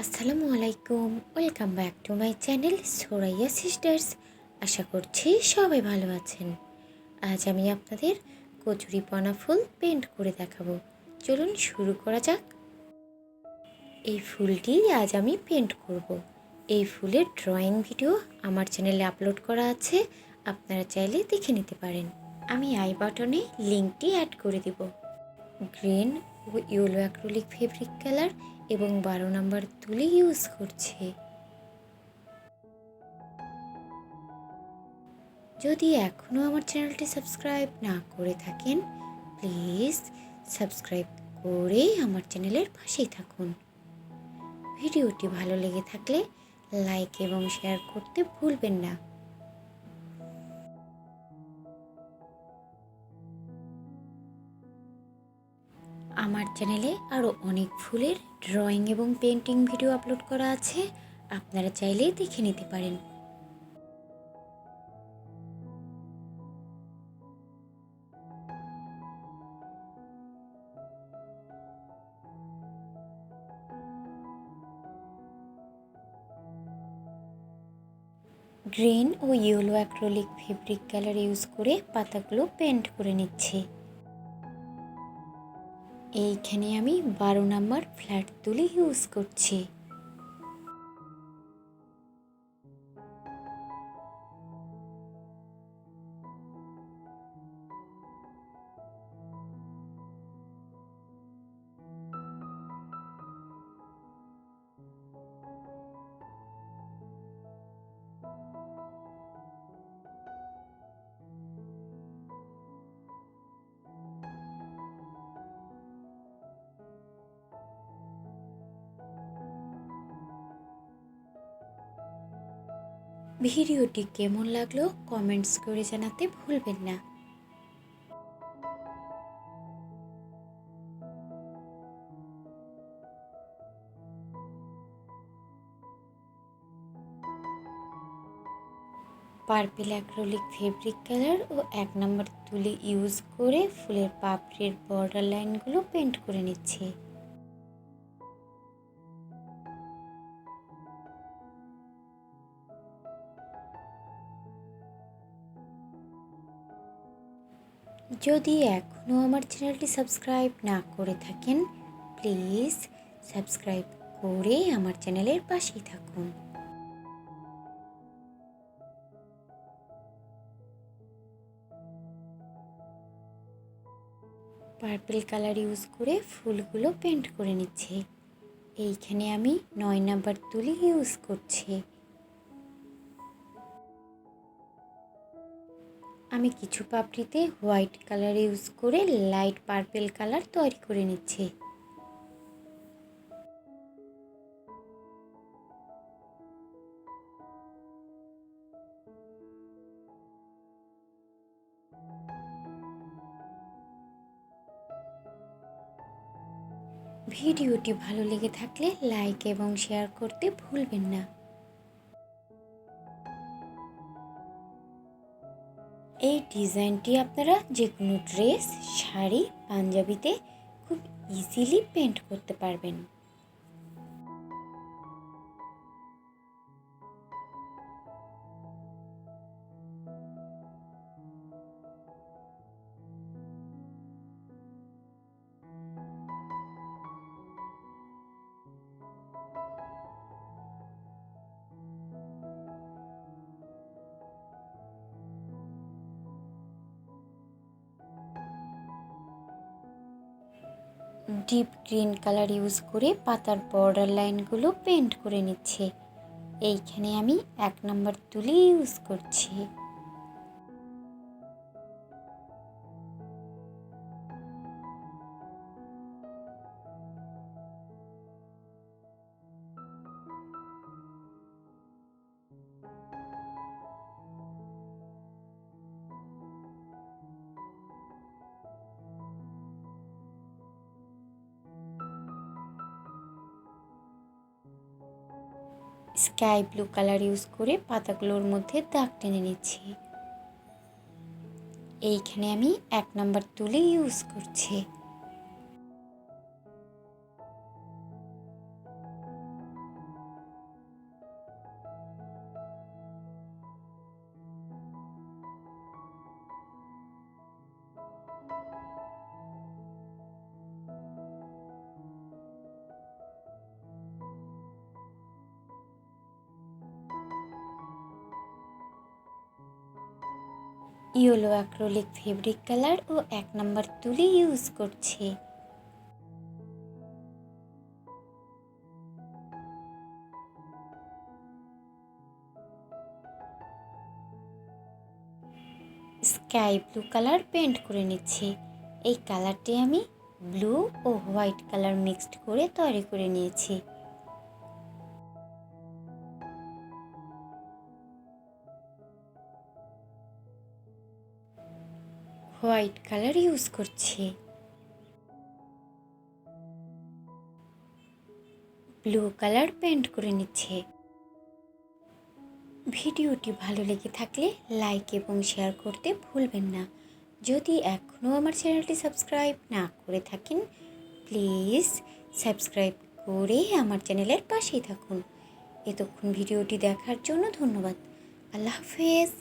আসসালামুয়ালাইকুম, welcome back to my channel Suraiya sisters. আশা করছি সবাই ভালো আছেন। আজ আমি আপনাদের কচুরিপানা ফুল পেন্ট করে দেখাবো। চলুন শুরু করা যাক। এই ফুলটি আজ আমি পেন্ট করব। এই ফুলের ড্রয়িং ভিডিও আমার চ্যানেলে আপলোড করা আছে, আপনারা চাইলে দেখে নিতে পারেন। আমি আই বাটনে লিঙ্কটি অ্যাড করে দেব। গ্রিন ও ইয়েলো অ্যাক্রিলিক ফেব্রিক কালার এবং 12 নম্বর তুলি ইউজ করছে। যদি এখনও আমার চ্যানেলটি সাবস্ক্রাইব না করে থাকেন, প্লিজ সাবস্ক্রাইব করে আমার চ্যানেলের পাশেই থাকুন। ভিডিওটি ভালো লেগে থাকলে লাইক এবং শেয়ার করতে ভুলবেন না। আমার চ্যানেলে আরও অনেক ফুলের ড্রয়িং এবং পেন্টিং ভিডিও আপলোড করা আছে, আপনারা চাইলেই দেখে নিতে পারেন। গ্রিন ও yellow acrylic fabric colour use করে পাতাগুলো পেন্ট করে নিচ্ছি। এইখানে আমি 12 নম্বর ফ্ল্যাট তুলি ইউজ করছি। ভিডিওটি কেমন লাগলো কমেন্টস করে জানাতে ভুলবেন না। পার্পল অ্যাক্রিলিক ফেব্রিক কালার ও 1 নম্বর তুলি ইউজ করে ফুলের পাপড়ির বর্ডার লাইনগুলো পেন্ট করে নিচ্ছি। যদি এখনও আমার চ্যানেলটি সাবস্ক্রাইব না করে থাকেন, প্লিজ সাবস্ক্রাইব করে আমার চ্যানেলের পাশেই থাকুন। পার্পল কালার ইউজ করে ফুলগুলো পেন্ট করে নিচ্ছি। এইখানে আমি 9 নম্বর তুলি ইউজ করছি। আমি কিছু পাপড়িতে হোয়াইট কালার ইউজ করে লাইট পার্পল কালার তৈরি করে নিচ্ছি। ভিডিওটি ভালো লেগে থাকলে লাইক এবং শেয়ার করতে ভুলবেন না। এই ডিজাইনটি আপনারা যে কোনো ড্রেস, শাড়ি, পাঞ্জাবিতে খুব ইজিলি পেন্ট করতে পারবেন। ডিপ গ্রিন কালার ইউজ করে পাতার বর্ডার লাইনগুলো পেন্ট করে নিচ্ছে। এইখানে আমি 1 নম্বর তুলি ইউজ করছি। স্কাই ব্লু কালার ইউজ করে পাতাগুলোর মধ্যে দাগ টেনে নিচ্ছি। এইখানে আমি 1 নম্বর তুলি ইউজ করছি। ইয়েলো অ্যাক্রিলিক ফেব্রিক কালার ও 1 নম্বর তুলি ইউজ করছি। স্কাই ব্লু কালার পেন্ট করে নিচ্ছি। এই কালারটি আমি ব্লু ও হোয়াইট কালার মিক্সড করে তৈরি করে নিয়েছি। হোয়াইট কালার ইউজ করছি। ব্লু কালার পেন্ট করে নিচ্ছে। ভিডিওটি ভালো লেগে থাকলে লাইক এবং শেয়ার করতে ভুলবেন না। যদি এখনও আমার চ্যানেলটি সাবস্ক্রাইব না করে থাকেন, প্লিজ সাবস্ক্রাইব করে আমার চ্যানেলের পাশেই থাকুন। এতক্ষণ ভিডিওটি দেখার জন্য ধন্যবাদ। আল্লাহ হাফেজ।